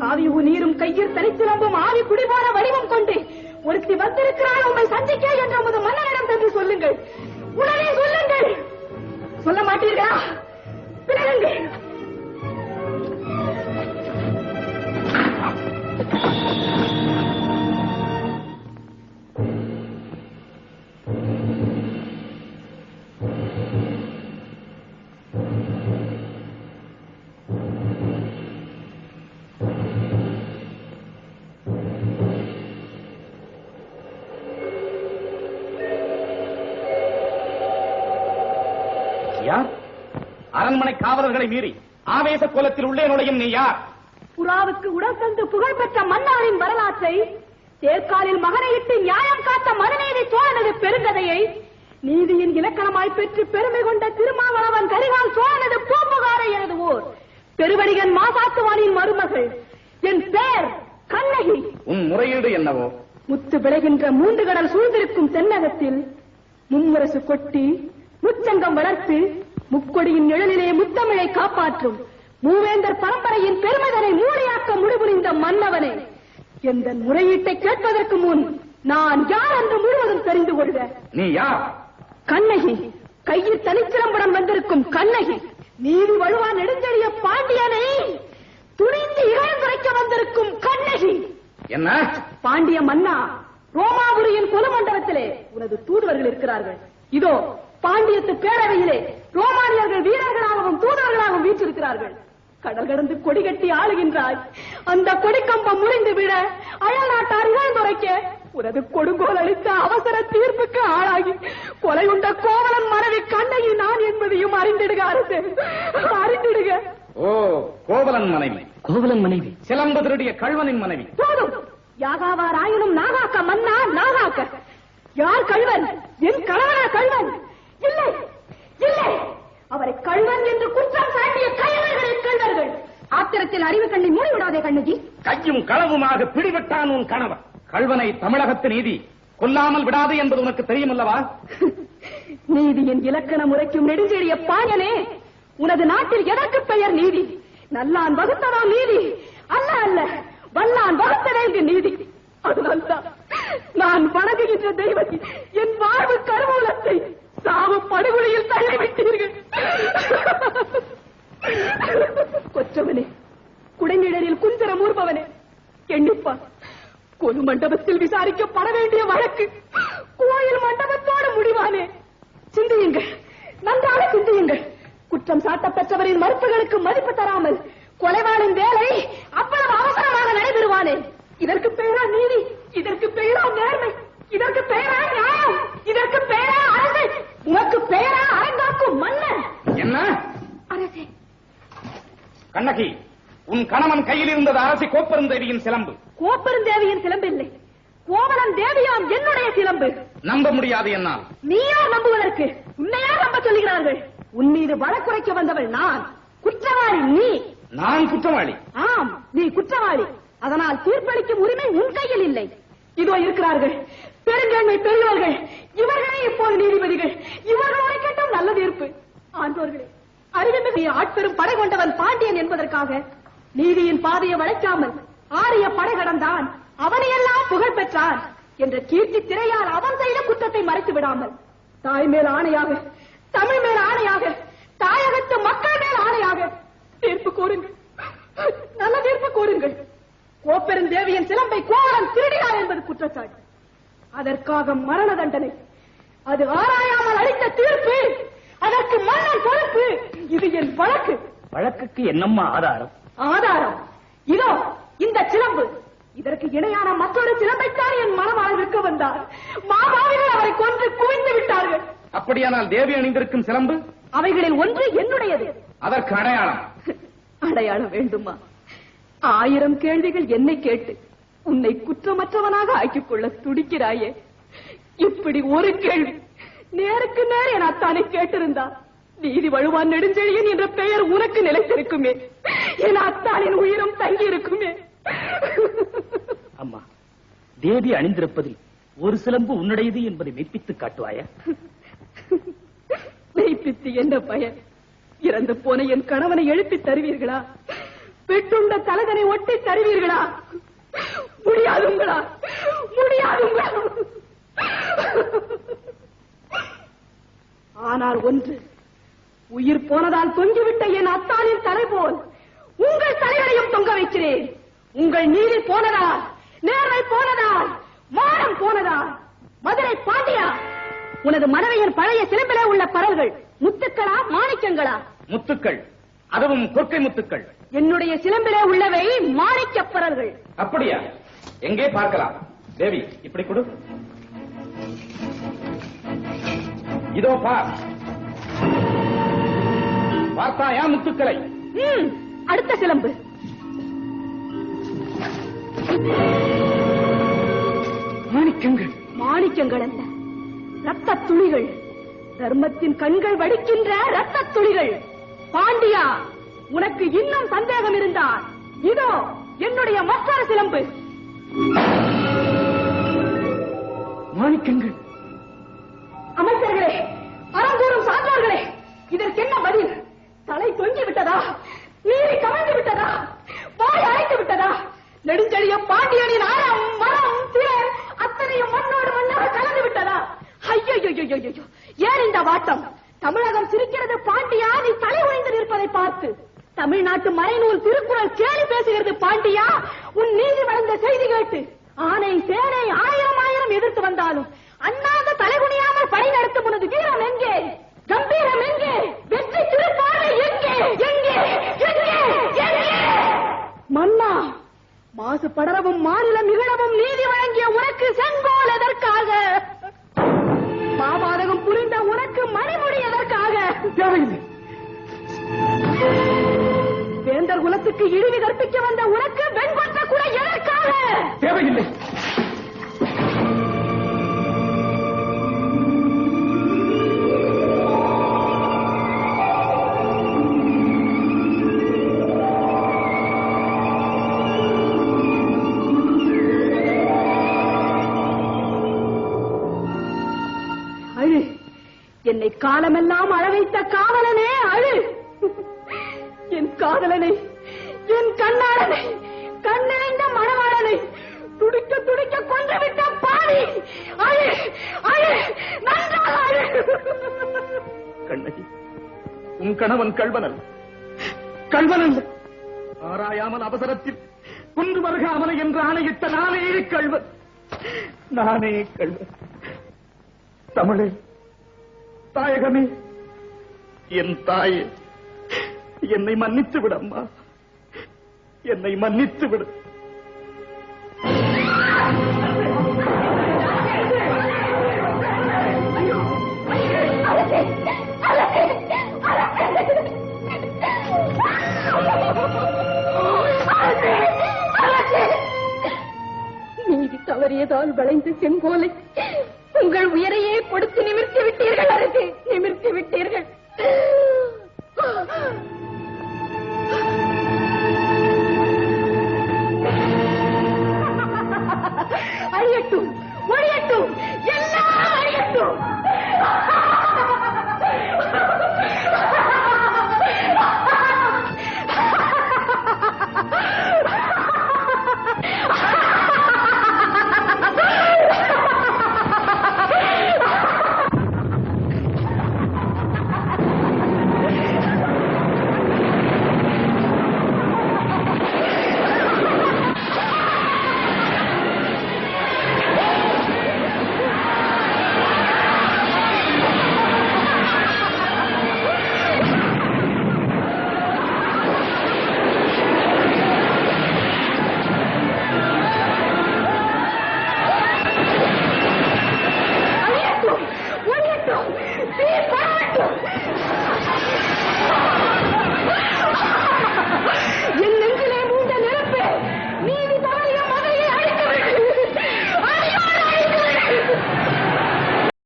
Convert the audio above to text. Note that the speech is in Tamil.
காவியும் நீரும் கையில் தனிச்சிலம்பும் ஆவி குடிபோன வடிவம் கொண்டு ஒருத்தி வந்திருக்கிறாள் உண்மை சந்திக்க என்ற உமது மன்னனிடம் சென்று சொல்லுங்கள். உடனே சொல்லுங்கள். சொல்ல மாட்டீர்களா? பிறகுங்கள். அரண்மனை காவலர்களை மீறி ஆவேச கோலத்தில் உள்ளே நுழையும் நீ யார்? புறாவுக்கு உடல் தந்து புகழ்பெற்ற மன்னாரின் வரலாற்றை, தேர்காலில் மகனையிட்டு நியாயம் காத்த மனுநீதி சோழனது பெருங்கதையை, நீதியின் இலக்கணமாய் பெற்று பெருமை கொண்ட திருமாவளவன் கரிகால் சோழனது பூம்புகாரை எழுதுவோர் பெருவடிகன் மாசாத்துவானின் மருமகள். என் பேர் கண்ணகி. உன் முறையீடு என்னவோ? முத்து விளைகின்ற 3 கடல் சூழ்ந்திருக்கும் தென்னகத்தில் மும்முரசு கொட்டி முச்சங்கம் வளர்த்து முக்கொடியின் நிழலிலே முத்தமிழை காப்பாற்றும் மூவேந்தர் பரம்பரையின் பெருமைதனை மூளையாக்க முடிவுறிந்த மன்னவனே, எந்த முறையீட்டை கேட்பதற்கு முன் நான் யார் என்று முழுவதும் தெரிந்து கொள்க. நீ யார்? கண்ணகி, கையில் தனிச்சிலம்புடன் வந்திருக்கும் கண்ணகி. நீதி வழுவா நெடுஞ்செழிய பாண்டியனை துணிந்து இகழ்ந்துரைக்க வந்திருக்கும் கண்ணகி. என்ன? பாண்டிய மன்னா, ரோமாபுரியின் கொலுமண்டபத்திலே உனது தூதுவர்கள் இருக்கிறார்கள். இதோ பாண்டியத்து பேரவையிலே ரோமானியர்கள் வீரர்களாகவும் தூதர்களாகவும் வீற்றிருக்கிறார்கள். கடல் கடந்து கொடி கட்டி ஆளுகின்றாய். அந்த கொடிக்கம்பம் முறிந்து விட அயல் நாட்டார் இகழ்ந்துரைக்க உனது கொடுங்கோல் அளித்த அவசர தீர்ப்புக்கு ஆளாகி கொலை உண்ட கோவலன் மனைவி கண்ணகி நான் என்பதையும் அறிந்திடுக அரசு, அறிந்திடுக. ஓ, கோவலன் மனைவி. கோவலன் மனைவி சிலம்பு திருடிய கள்வனின் மனைவி. போதும். யாகாவாராயினும் நாகாக்க மன்னா, நாகாக்க. யார் கள்வன்? என் கணவனா கள்வன்? இல்லை, இல்லை. அவரை கள்வன் என்று குற்றம் சாட்டிய கைவர்களின் கள்வர்கள். ஆத்திரத்தில் அறிவு கண்ணை மூடிவிடாதே கண்ணகி. கையும் களவுமாக பிடிவிட்டான் உன் கணவன். கள்வனை தமிழகத்து நீதி கொல்லாமல் விடாது என்பது உனக்கு தெரியுமல்லவா? நீதியின் இலக்கண முறைக்கும் நெடுஞ்செழிய பாயனே, உனது நாட்டில் எதற்கு பெயர் நீதி? நல்லான் வகுத்ததா நீதி? அல்ல அல்ல, வல்லான் வகுத்ததே நீதி. அதனால்தான் நான் வணங்குகின்ற தெய்வத்தை, என் வாழ்வு கருவூலத்தை சாவு படுகொலையில் தள்ளிவிட்டீர்கள். கொற்றவனே, குடைநிழலில் குஞ்சரம் ஊர்பவனே, எண்ணிப்பார். கொலு மண்டபத்தில் விசாரிக்கப்பட வேண்டிய வழக்கு கோயில் மண்டபத்தோடு முடிவானே. சிந்தியுங்கள், நன்றாக சிந்தியுங்கள். குற்றம் சாட்டப்பெற்றவரின் மறுப்புகளுக்கு மதிப்பு தராமல் கொலைவாளின் வேலை அவ்வளவு அவசரமாக நடைபெறுவானே. இதற்கு பெயரா நீதி? இதற்கு பெயரா நேர்மை? இதற்கு பெயரா நியாயம்? இதற்கு பெயரா அரசு? உனக்கு பெயரா அரங்காக்கும் மன்னன்? என்ன அரசே? கண்ணகி, உன் கணவன் கையில் இருந்தது அரசி கோப்பெருந்தேவியின் சிலம்பு. கோப்பெருந்தேவியின் சிலம்பு இல்லை, கோவலன் தேவியாம் என்னுடைய சிலம்பு. நம்ப முடியாது என்னால். நீயா நம்புவதற்கு? உன்னையா நம்ப சொல்லுகிறார்கள்? உன் மீது வழக்குரைக்க வந்தவள் நான். குற்றவாளி நீ. நான் குற்றவாளி? ஆம், நீ குற்றவாளி. அதனால் தீர்ப்பளிக்கும் உரிமை உன் கையில் இல்லை. இதோ இருக்கிறார்கள் பெருங்கண்மை பெரியவர்கள். இவர்களே இப்போது நீதிபதிகள். இவர்களோட கேட்டும் நல்ல தீர்ப்பு. ஆண்டோர்களே, அறிவிமிகு ஆட்பெரும் படை கொண்டவன் பாண்டியன் என்பதற்காக நீதியின் பாதையை வளைக்காமல் ஆரிய படை கடந்தான், அவனையெல்லாம் புகழ் பெற்றான் என்ற கீர்த்தி திரையால் அவன் செய்த குற்றத்தை மறைத்து விடாமல் தாய் மேல் ஆணையாக, தமிழ் மேல் ஆணையாக, தாயகத்து மக்கள் மேல் ஆணையாக தீர்ப்பு கூறுங்கள். நல்ல தீர்ப்பு கூறுங்கள். கோப்பெருந்தேவியின் சிலம்பை கோவலன் திருடினார் என்பது குற்றச்சாட்டு. அதற்காக மரண தண்டனை. அது ஆராயாமல் அளித்த தீர்ப்பு. அதற்கு மன்னன் பொறுப்பு. இது என் வழக்கு. வழக்குக்கு என்னம்மா ஆதாரம்? ஆதாரம் இதோ இந்த சிலம்பு. இதற்கு இணையான மற்றொரு சிலம்பைத்தான் என் மனமாக விற்க வந்தார். மாபாவிகள் அவரை கொன்று குவிந்து விட்டார்கள். அப்படியானால் தேவி அணிந்திருக்கும் சிலம்பு? அவைகளில் ஒன்று என்னுடையது. அதற்கு அடையாளம்? அடையாளம் வேண்டுமா? 1000 கேள்விகள் என்னை கேட்டு உன்னை குற்றமற்றவனாக ஆக்கிக் கொள்ள துடிக்கிறாயே. இப்படி ஒரு கேள்வி நேருக்கு நேர் என் அத்தானை கேட்டிருந்தார், நீதி வழுவான் நெடுஞ்செழியன் என்ற பெயர் உனக்கு நிலைத்திருக்குமே, என் அத்தானின் உயிரும் தங்கி இருக்குமே. அம்மா, தேவி அணிந்திருப்பதில் ஒரு சிலம்பு உன்னுடையது என்பதை மெய்ப்பித்து காட்டுவாயா? உயிர்ப்பித்து என்ன பயன்? இறந்து போன என் கணவனை எழுப்பி தருவீர்களா? பெற்றுண்ட தலகனை ஒட்டி தருவீர்களா? முடியாதுங்களா? முடியாதுங்களா? ஆனால் ஒன்று, உயிர் போனதால் தொங்கிவிட்ட என் அத்தானின் தலை போல் உங்கள் தலைகளையும் தொங்க வைக்கிறேன். உங்கள் நீதி போனதால், நேர்மை போனதால், மானம் போனதால். மதுரை பாண்டியா, உனது மனைவியின் பழைய சிலம்பிலே உள்ள பரல்கள் முத்துக்களா மாணிக்கங்களா? முத்துக்கள், அதுவும் கொற்கை முத்துக்கள். என்னுடைய சிலம்பிலே உள்ளவை மாணிக்க பரல்கள். அப்படியா? எங்கே பார்க்கலாம்? தேவி, இப்படி கொடு. இதோ பார். பார்த்தாயா முத்துக்களை? அடுத்த சிலம்பு. மாணிக்கங்கள். மாணிக்கங்கள் அல்ல, ரத்த துளிகள். தர்மத்தின் கண்கள் வடிக்கின்ற ரத்த துளிகள். பாண்டியா, உனக்கு இன்னும் சந்தேகம் இருந்தால் இதோ என்னுடைய மற்றொரு சிலம்பு. மாணிக்கங்கள். அமைச்சர்களே, அறங்கூறும் சான்றோர்களே, இதற்கு என்ன பதில்? தலை தொங்கி விட்டதா? நீரை கவிழ்ந்து விட்டதா? வாய் அழைத்து விட்டதா? நெடுஞ்செழிய பாண்டியனின் அறம், மரம், திறன் அத்தனையும் மண்ணோடு மண்ணாக கலந்து விட்டதா? ஐயோ, ஏன் இந்த வாட்டம்? தமிழகம் சிரிக்கிறது பாண்டியா, நீ தலை உடைந்து நிற்பதை பார்த்து. தமிழ்நாட்டு மறைநூல் திருக்குறள் கேலி பேசுகிறது பாண்டியா, உன் நீதி வளர்ந்த செய்தி கேட்டு. ஆனை சேனை ஆயிரம் எதிர்த்து வந்தாலும் அண்ணாத தலைகுனியாமல் பணி நடத்தும் உனது வீரம் எங்கே? கம்பீரம் எங்கே? வெற்றி திருப்பார்வை எங்கே? எங்கே? எங்கே? எங்கே? மன்னா, மாசு படரவும் மாநிலம் நிகழவும் நீதி வழங்கிய உனக்கு செங்கோல் எதற்காக? பாபாதகம் புரிந்த உனக்கு மணிமுடி எதற்காக? வேந்தர் குலத்துக்கு இழிவு கற்பிக்க வந்த உனக்கு வெண்கொற்ற கூட எதற்காக? தேவையில்லை. அழு, என்னை காலமெல்லாம் அழ வைத்த காவலனே அழு. என் காதலனை, என் கண்ணாளனை, கண்ணிறைந்த மணவாளனை துடிக்க துடிக்க கொன்றுவிட்ட பாவி அழு, அழு, நன்றாக அழு. கண்ணகி, உன் கணவன் கள்வனல். கள்வனல். ஆராயாமல் அவசரத்தில் கொன்று வருகாமலை என்று ஆணையிட்ட நானே கள்வன். நானே கள்வன். தமிழே, தாயகமே, என் தாயே, என்னை மன்னித்து விடு அம்மா, என்னை மன்னித்து விடு. நீதி தவறியதால் வளைந்து செங்கோலை உங்கள் உயரையே கொடுத்து நிமிர்த்தி விட்டீர்கள். அரசே, நிமிர்த்தி விட்டீர்கள்.